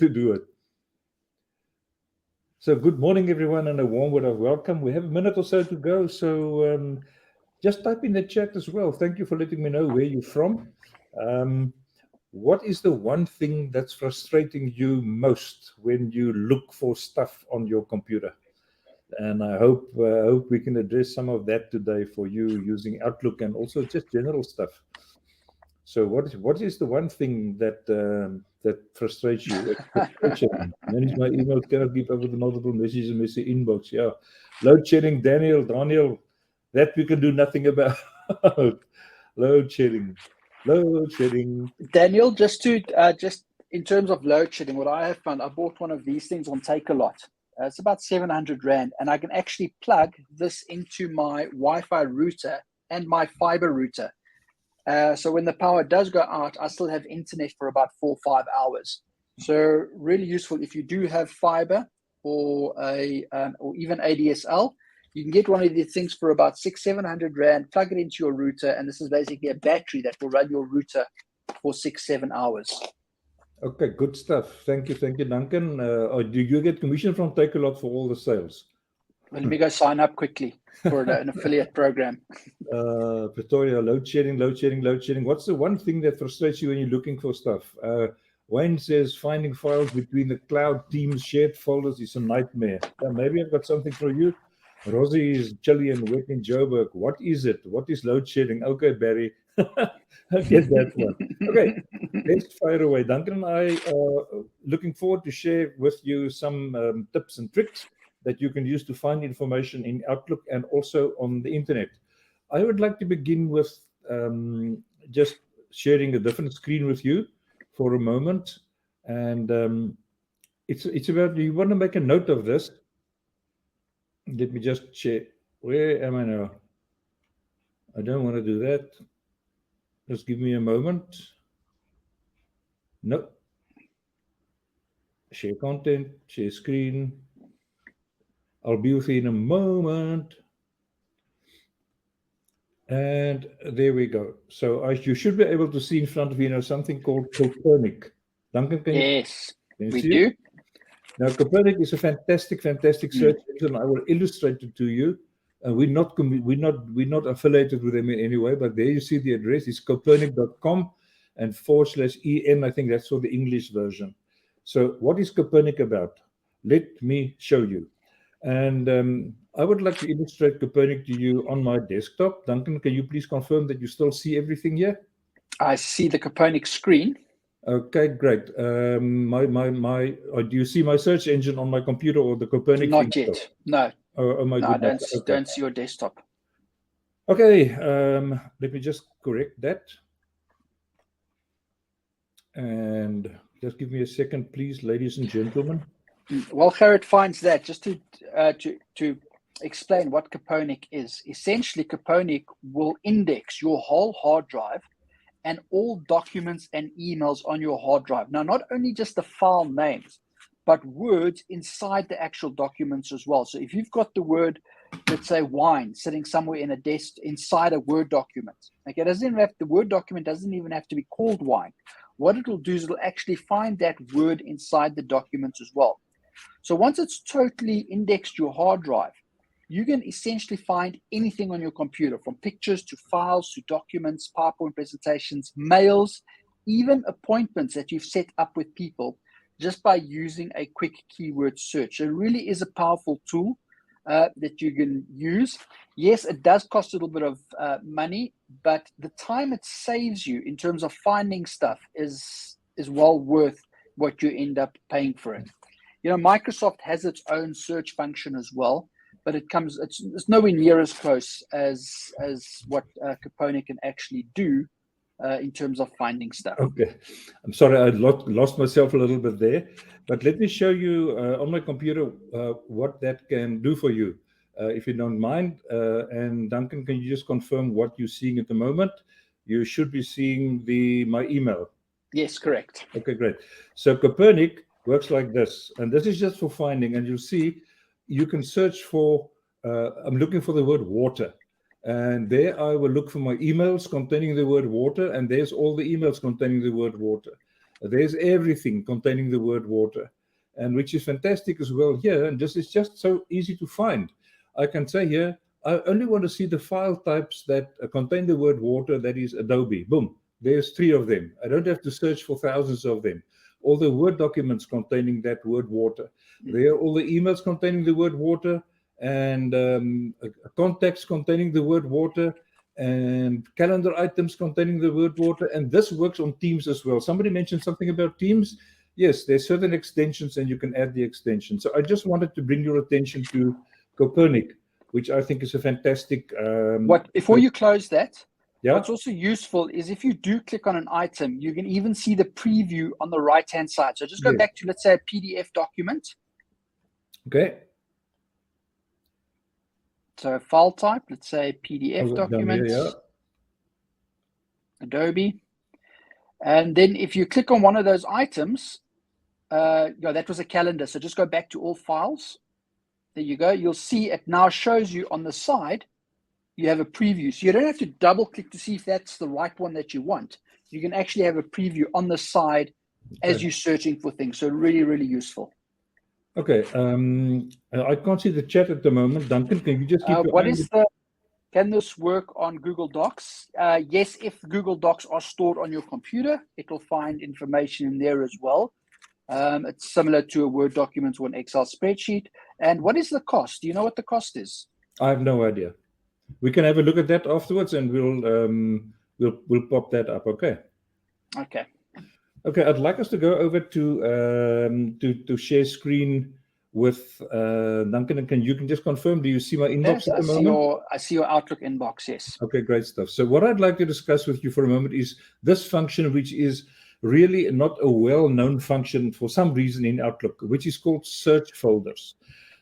to do it. So good morning, everyone, and a warm word of welcome. We have a minute or so to go, so just type in the chat as well. Thank you for letting me know where you're from. What is the one thing that's frustrating you most when you look for stuff on your computer? And I hope we can address some of that today for you using Outlook and also just general stuff. So what is the one thing that that frustrates you? Manage my emails, cannot keep up with the multiple messages in the inbox. Yeah, load shedding, Daniel, that we can do nothing about. Load shedding. Daniel, just in terms of load shedding, what I have found, I bought one of these things on Take-A-Lot. It's about 700 Rand, and I can actually plug this into my Wi-Fi router and my fiber router. So when the power does go out, I still have internet for about 4 or 5 hours. So really useful if you do have fiber or even ADSL. You can get one of these things for about 600-700 Rand, plug it into your router, and this is basically a battery that will run your router for 6-7 hours. Okay, good stuff. Thank you, Duncan. Do you get commission from Take-A-Lot for all the sales? Well, let me go sign up quickly for an affiliate program. Pretoria, load shedding. What's the one thing that frustrates you when you're looking for stuff? Wayne says finding files between the cloud teams shared folders is a nightmare. Maybe I've got something for you. Rosie is chilly and wet in Joburg. What is it? What is load shedding? Okay, Barry. I get that one. Okay, let's fire away. Duncan and I are looking forward to share with you some tips and tricks that you can use to find information in Outlook and also on the internet. I would like to begin with just sharing a different screen with you for a moment. And it's about, you want to make a note of this. Let me just check. Where am I now? I don't want to do that. Just give me a moment. No. Share content, share screen. I'll be with you in a moment. And there we go. So you should be able to see in front of you now something called Copernic. Duncan, can yes, you we see do. it? Now, Copernic is a fantastic search engine. I will illustrate it to you. We're not affiliated with them in any way, but there you see the address is copernic.com and /en. I think that's for the English version. So what is Copernic about? Let me show you. And I would like to illustrate Copernic to you on my desktop. Duncan, can you please confirm that you still see everything here? I see the Copernic screen. Okay, great. Do you see my search engine on my computer or the Copernic? Not yet. No. Oh my goodness. I don't see your desktop. Okay, let me just correct that. And just give me a second, please, ladies and gentlemen. While Gerit finds that, just to explain what Copernic is. Essentially, Copernic will index your whole hard drive and all documents and emails on your hard drive. Now, not only just the file names, but words inside the actual documents as well. So if you've got the word, let's say wine, sitting somewhere in a desk inside a Word document, okay, the Word document doesn't even have to be called wine. What it'll do is it'll actually find that word inside the documents as well. So once it's totally indexed your hard drive, you can essentially find anything on your computer, from pictures to files to documents, PowerPoint presentations, mails, even appointments that you've set up with people just by using a quick keyword search. It really is a powerful tool that you can use. Yes, it does cost a little bit of money, but the time it saves you in terms of finding stuff is well worth what you end up paying for it. You know, Microsoft has its own search function as well, but it's nowhere near as close as what Copernic can actually do in terms of finding stuff. Okay, I'm sorry, I lost myself a little bit there, but let me show you on my computer what that can do for you, if you don't mind. And Duncan, can you just confirm what you're seeing at the moment? You should be seeing my email. Yes, correct. Okay, great. So Copernic works like this, and this is just for finding, and you'll see you can search for, I'm looking for the word water, and there I will look for my emails containing the word water, and there's all the emails containing the word water. There's everything containing the word water, and which is fantastic as well here. And this is just so easy to find. I can say here, I only want to see the file types that contain the word water, that is Adobe. Boom, there's 3 of them. I don't have to search for thousands of them. All the Word documents containing that word water. There are all the emails containing the word water, and contacts containing the word water, and calendar items containing the word water. And this works on Teams as well. Somebody mentioned something about Teams. Yes, there's certain extensions and you can add the extension. So I just wanted to bring your attention to Copernic, which I think is a fantastic. Before you close that, yeah. What's also useful is if you do click on an item, you can even see the preview on the right-hand side. So just go back to, let's say, a PDF document. Okay. So file type, let's say PDF document, Adobe. And then if you click on one of those items, that was a calendar. So just go back to all files. There you go. You'll see it now shows you on the side, you have a preview. So you don't have to double click to see if that's the right one that you want. You can actually have a preview on the side as you're searching for things. So really, really useful. Okay. I can't see the chat at the moment. Duncan, can you just keep your Can this work on Google Docs? Yes, if Google Docs are stored on your computer, it will find information in there as well. It's similar to a Word document or an Excel spreadsheet. And what is the cost? Do you know what the cost is? I have no idea. We can have a look at that afterwards, and we'll pop that up. Okay. Okay. Okay. I'd like us to go over to share screen with Duncan. And you can just confirm. Do you see my inbox at the moment? I see your Outlook inbox. Yes. Okay. Great stuff. So what I'd like to discuss with you for a moment is this function, which is really not a well-known function for some reason in Outlook, which is called search folders.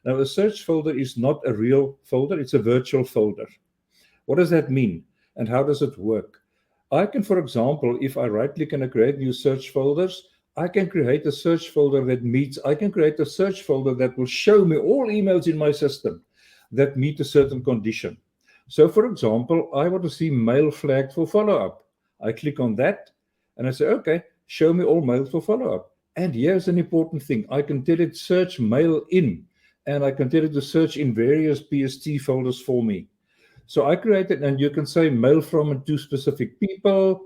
Now, a search folder is not a real folder. It's a virtual folder. What does that mean? And how does it work? I can, for example, if I right-click and I create new search folders, I can create a search folder I can create a search folder that will show me all emails in my system that meet a certain condition. So, for example, I want to see mail flagged for follow-up. I click on that and I say, okay, show me all mail for follow-up. And here's an important thing. I can tell it search mail in. And I can tell it to search in various PST folders for me. So I created, and you can say mail from and to specific people,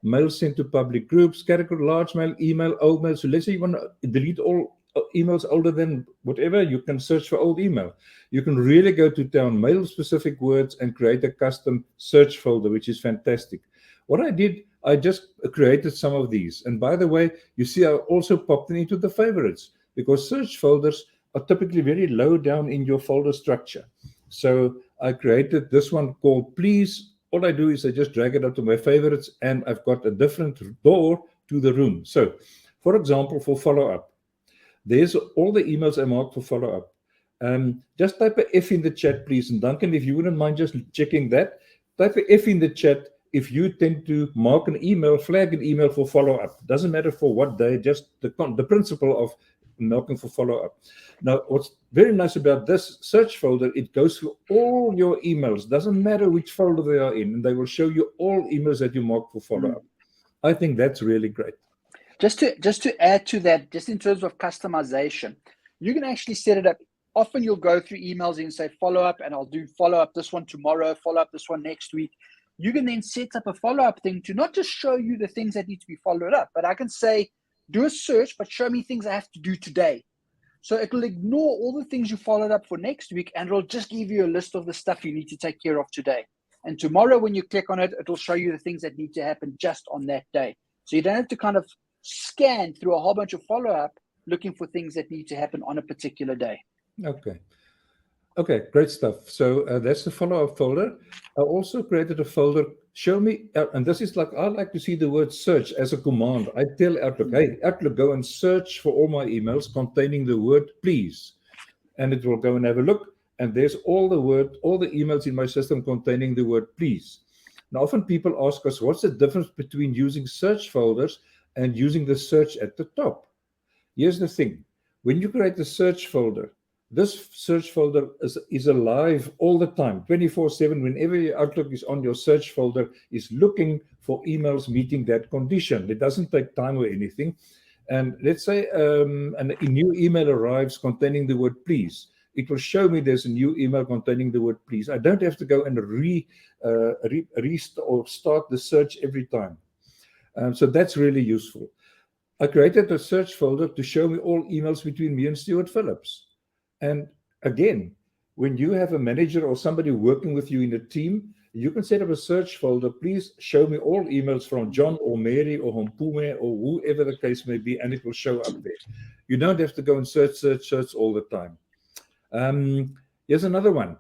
mail sent to public groups, category, large mail, email, old mail. So let's say you want to delete all emails older than whatever, you can search for old email. You can really go to town, mail specific words, and create a custom search folder, which is fantastic. What I did, I just created some of these. And by the way, you see I also popped them into the favorites, because search folders are typically very low down in your folder structure. So I created this one called Please. All I do is I just drag it up to my favorites, and I've got a different door to the room. So, for example, for follow-up, there's all the emails I marked for follow-up. Just type a F in the chat, please. And Duncan, if you wouldn't mind just checking that, type a F in the chat if you tend to mark an email, flag an email for follow-up. Doesn't matter for what day, just the principle of marking for follow-up. Now, what's very nice about this search folder, it goes through all your emails. Doesn't matter which folder they are in, and they will show you all emails that you mark for follow-up. I think that's really great. Just to add to that, just in terms of customization, you can actually set it up. Often you'll go through emails and say follow-up, and I'll do follow-up this one tomorrow, follow-up this one next week. You can then set up a follow-up thing to not just show you the things that need to be followed up, but I can say, do a search, but show me things I have to do today. So it will ignore all the things you followed up for next week, and it'll just give you a list of the stuff you need to take care of today. And tomorrow, when you click on it, it'll show you the things that need to happen just on that day. So you don't have to kind of scan through a whole bunch of follow-up looking for things that need to happen on a particular day. Okay, great stuff. So that's the follow-up folder. I also created a folder, show me, and this is like, I like to see the word search as a command. I tell Outlook, hey, Outlook, go and search for all my emails containing the word please. And it will go and have a look. And there's all the emails in my system containing the word please. Now, often people ask us, what's the difference between using search folders and using the search at the top? Here's the thing. When you create the search folder, this search folder is alive all the time, 24/7. Whenever your Outlook is on, your search folder is looking for emails meeting that condition. It doesn't take time or anything. And let's say a new email arrives containing the word please. It will show me there's a new email containing the word please. I don't have to go and restart or start the search every time. So that's really useful. I created a search folder to show me all emails between me and Stuart Phillips. And again, when you have a manager or somebody working with you in a team, you can set up a search folder. Please show me all emails from John or Mary or Hompume or whoever the case may be, and it will show up there. You don't have to go and search all the time. Here's another one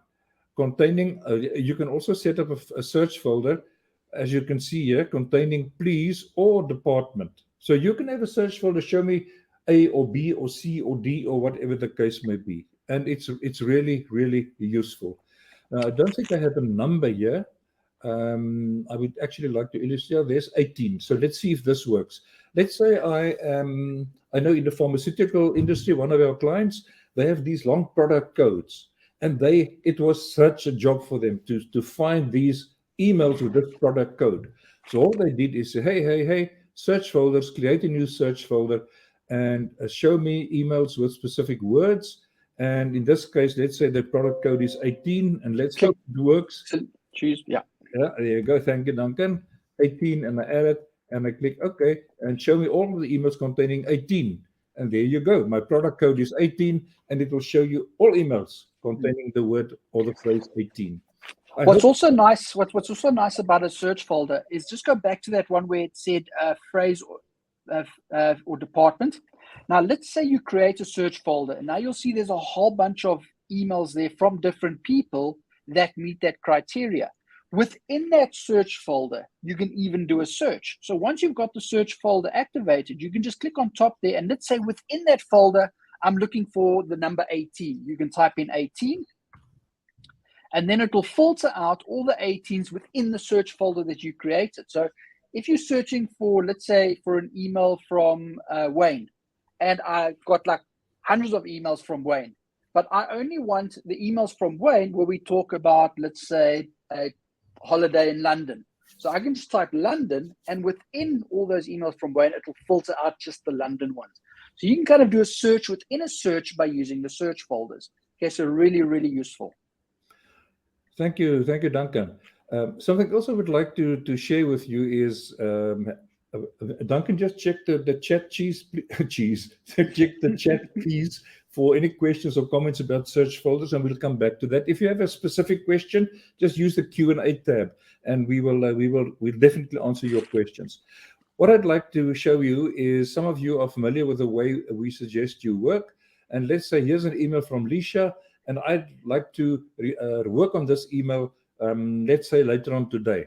containing, you can also set up a search folder, as you can see here, containing please or department. So you can have a search folder, show me A or B or C or D or whatever the case may be. And it's really, really useful. I don't think I have a number here. I would actually like to illustrate. There's 18. So let's see if this works. Let's say I know in the pharmaceutical industry, one of our clients, they have these long product codes. And it was such a job for them to find these emails with this product code. So all they did is say, hey, search folders, create a new search folder, and show me emails with specific words. And in this case, let's say the product code is 18, and let's hope it works. Choose, yeah. Yeah, there you go. Thank you, Duncan. 18, and I add it, and I click OK, and show me all of the emails containing 18. And there you go. My product code is 18, and it will show you all emails containing the word or the phrase 18. What's also nice about a search folder is just go back to that one where it said phrase or department. Now, let's say you create a search folder, and now you'll see there's a whole bunch of emails there from different people that meet that criteria. Within that search folder, you can even do a search. So once you've got the search folder activated, you can just click on top there, and let's say within that folder, I'm looking for the number 18. You can type in 18, and then it will filter out all the 18s within the search folder that you created. So if you're searching for, let's say, for an email from Wayne, and I've got like hundreds of emails from Wayne, but I only want the emails from Wayne where we talk about, let's say, a holiday in London. So I can just type London, and within all those emails from Wayne, it will filter out just the London ones. So you can kind of do a search within a search by using the search folders. Okay, so really, really useful. Thank you, Duncan. Something else I would like to share with you is Duncan, just check the chat check the chat please for any questions or comments about search folders, and we'll come back to that. If you have a specific question, just use the Q&A tab, and we'll definitely answer your questions. What I'd like to show you is some of you are familiar with the way we suggest you work, and let's say here's an email from Lisha, and I'd like to work on this email, let's say later on today.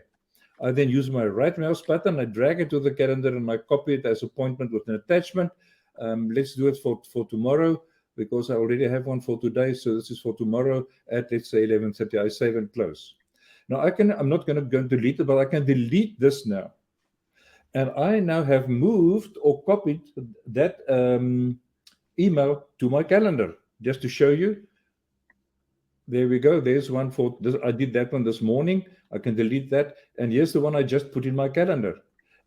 I then use my right mouse button, I drag it to the calendar, and I copy it as appointment with an attachment. Let's do it for tomorrow, because I already have one for today. So this is for tomorrow at, let's say, 11:30. I save and close. Now I'm not going to go and delete it, but I can delete this now. And I now have moved or copied that email to my calendar, just to show you. There we go. There's one for this. I did that one this morning. I can delete that. And here's the one I just put in my calendar.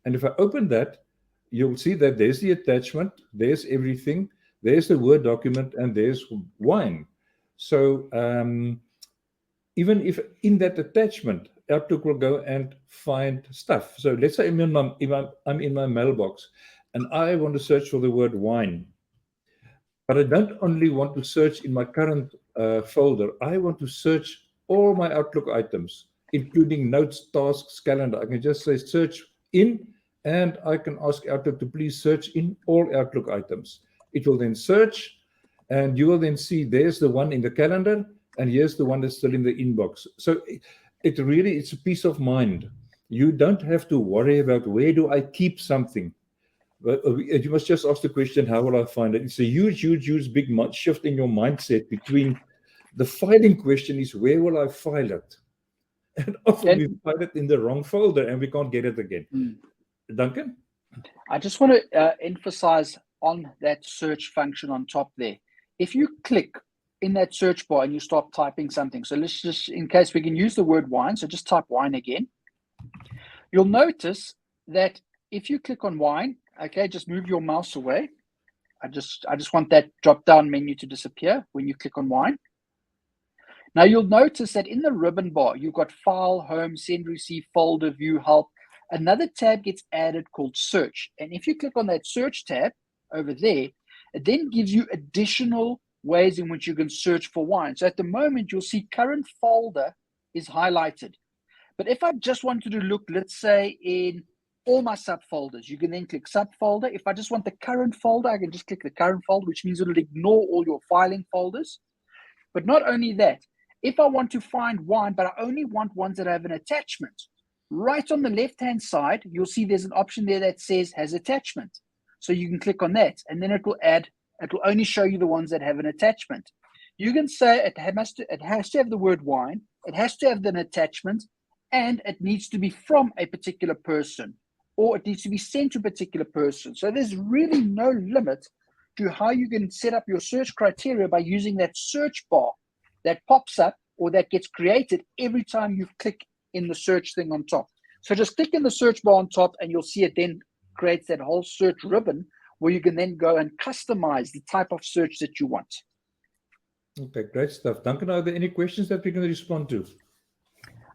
And if I open that, you'll see that there's the attachment. There's everything. There's the Word document, and there's wine. So even if in that attachment, Outlook will go and find stuff. So let's say I'm in my mailbox, and I want to search for the word wine. But I don't only want to search in my current folder. I want to search all my Outlook items, including notes, tasks, calendar. I can just say search in, and I can ask Outlook to please search in all Outlook items. It will then search, and you will then see there's the one in the calendar, and here's the one that's still in the inbox. So it's a peace of mind. You don't have to worry about where do I keep something. But you must just ask the question, how will I find it? It's a huge big shift in your mindset between the filing question is, where will I file it? And often we file it in the wrong folder and we can't get it again. Duncan? I just want to emphasize on that search function on top there. If you click in that search bar and you start typing something. So let's just, in case we can use the word wine, so just type wine again. You'll notice that if you click on wine, okay, just move your mouse away. I just want that drop-down menu to disappear when you click on wine. Now you'll notice that in the ribbon bar, you've got file, home, send, receive, folder, view, help. Another tab gets added called search. And if you click on that search tab over there, it then gives you additional ways in which you can search for wine. So at the moment, you'll see current folder is highlighted. But if I just wanted to look, let's say, in all my subfolders, you can then click subfolder. If I just want the current folder, I can just click the current folder, which means it'll ignore all your filing folders. But not only that, if I want to find wine, but I only want ones that have an attachment, right on the left-hand side, you'll see there's an option there that says has attachment. So you can click on that, and then it will only show you the ones that have an attachment. You can say it has to have the word wine, it has to have an attachment, and it needs to be from a particular person, or it needs to be sent to a particular person. So there's really no limit to how you can set up your search criteria by using that search bar that pops up or that gets created every time you click in the search thing on top. So just click in the search bar on top and you'll see it then creates that whole search ribbon where you can then go and customize the type of search that you want. Okay, great stuff. Duncan, are there any questions that we can respond to?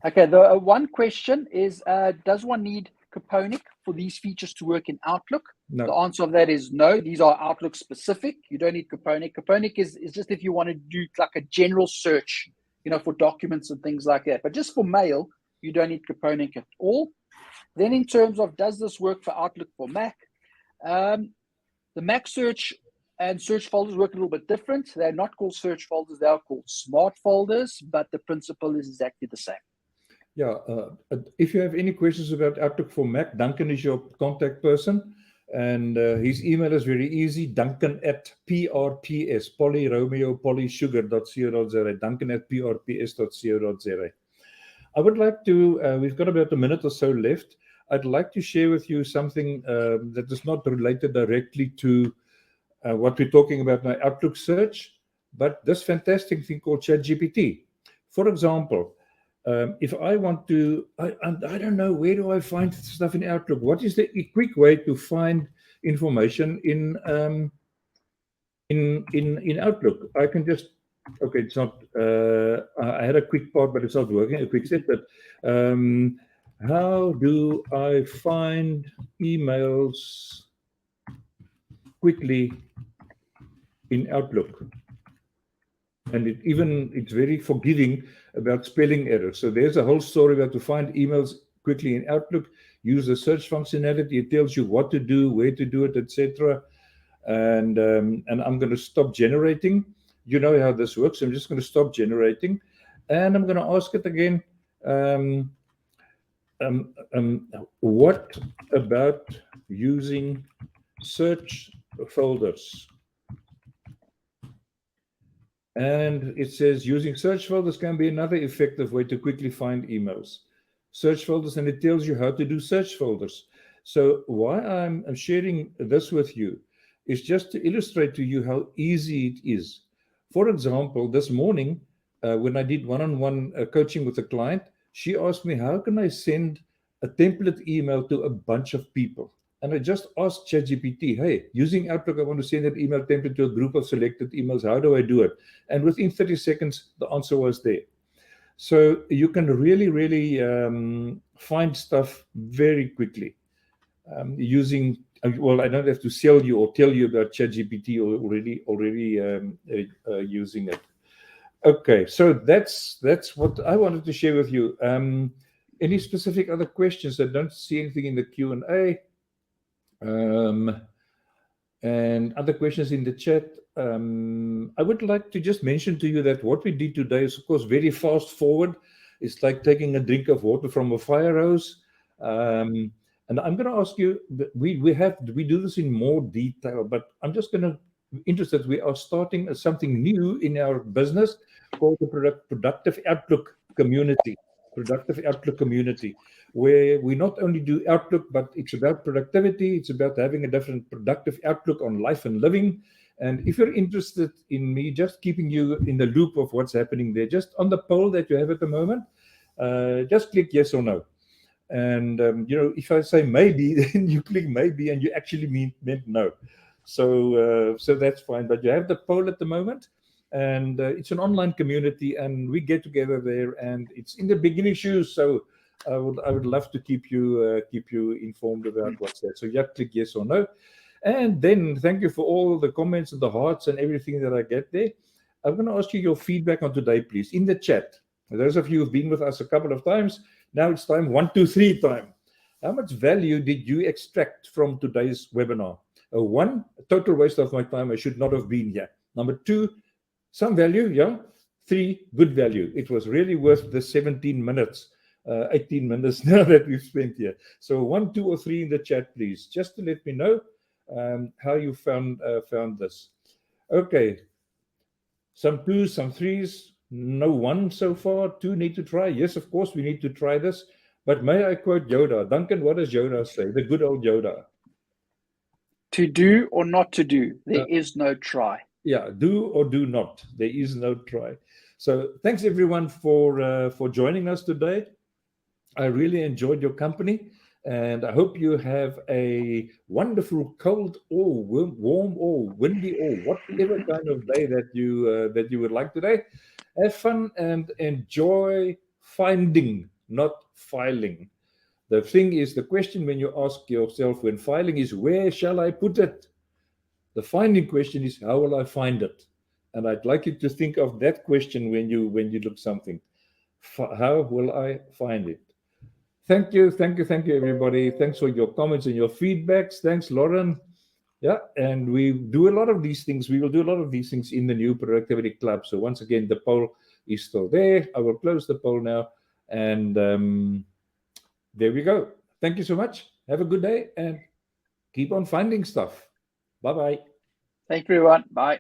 Okay, the one question is, does one need Caponic for these features to work in Outlook? No. The answer of that is no. These are Outlook specific. You don't need Caponic. Caponic is just if you want to do like a general search, for documents and things like that. But just for mail, you don't need Caponic at all. Then in terms of does this work for Outlook for Mac? The Mac search and search folders work a little bit different. They're not called search folders. They are called smart folders, but the principle is exactly the same. Yeah, if you have any questions about Outlook for Mac, Duncan is your contact person. And his email is very easy, duncan@prps, Polly Romeo, Polly Sugar.co.za, duncan@prps.co.za. I would like to, we've got about a minute or so left. I'd like to share with you something that is not related directly to what we're talking about now, Outlook search, but this fantastic thing called ChatGPT. For example, if I want to, I don't know, where do I find stuff in Outlook? What is the quick way to find information in Outlook? I can just, okay, it's not, I had a quick part, but it's not working, a quick step, but how do I find emails quickly in Outlook? And it's very forgiving about spelling errors. So there's a whole story about to find emails quickly in Outlook. Use the search functionality. It tells you what to do, where to do it, etc. And I'm going to stop generating. You know how this works. I'm just going to stop generating, and I'm going to ask it again. What about using search folders? And it says using search folders can be another effective way to quickly find emails. Search folders, and it tells you how to do search folders. So why I'm sharing this with you is just to illustrate to you how easy it is. For example, this morning, when I did one-on-one coaching with a client, she asked me, how can I send a template email to a bunch of people? And I just asked ChatGPT, hey, using Outlook, I want to send an email template to a group of selected emails. How do I do it? And within 30 seconds, the answer was there. So you can really, really find stuff very quickly using, well, I don't have to sell you or tell you about ChatGPT already using it. Okay, so that's what I wanted to share with you. Any specific other questions? I don't see anything in the Q&A. And other questions in the chat. I would like to just mention to you that what we did today is, of course, very fast forward. It's like taking a drink of water from a fire hose. And I'm going to ask you, we do this in more detail, but I'm just going to interested. We are starting something new in our business called the Productive Outlook Community. Productive Outlook Community, where we not only do Outlook, but it's about productivity. It's about having a different productive outlook on life and living. And if you're interested in me just keeping you in the loop of what's happening there, just on the poll that you have at the moment, just click yes or no. And if I say maybe, then you click maybe, and you actually meant no. So that's fine. But you have the poll at the moment, and it's an online community, and we get together there, and it's in the beginning shoes. So I would love to keep you informed about what's there. So you have to click yes or no. And then thank you for all the comments and the hearts and everything that I get there. I'm going to ask you your feedback on today, please, in the chat. Those of you who've been with us a couple of times, now it's time 1, 2, 3 time. How much value did you extract from today's webinar? 1, a total waste of my time. I should not have been here. Number 2, some value, yeah. 3, good value. It was really worth the 17 minutes, 18 minutes now that we've spent here. So 1, 2, or 3 in the chat, please, just to let me know how you found this. Okay, some 2s, some 3s, no 1 so far. 2 need to try. Yes, of course we need to try this. But may I quote Yoda? Duncan, what does Yoda say? The good old Yoda. To do or not to do, there is no try. Yeah, do or do not. There is no try. So thanks everyone for joining us today. I really enjoyed your company. And I hope you have a wonderful cold or warm or windy or whatever kind of day that you would like today. Have fun and enjoy finding, not filing. The thing is, the question when you ask yourself when filing is, where shall I put it? The finding question is, how will I find it? And I'd like you to think of that question when you look something. How will I find it? Thank you, everybody. Thanks for your comments and your feedbacks. Thanks, Lauren. Yeah, and we do a lot of these things. We will do a lot of these things in the new Productivity Club. So once again, the poll is still there. I will close the poll now. And there we go. Thank you so much. Have a good day and keep on finding stuff. Bye-bye. Thank you, everyone. Bye.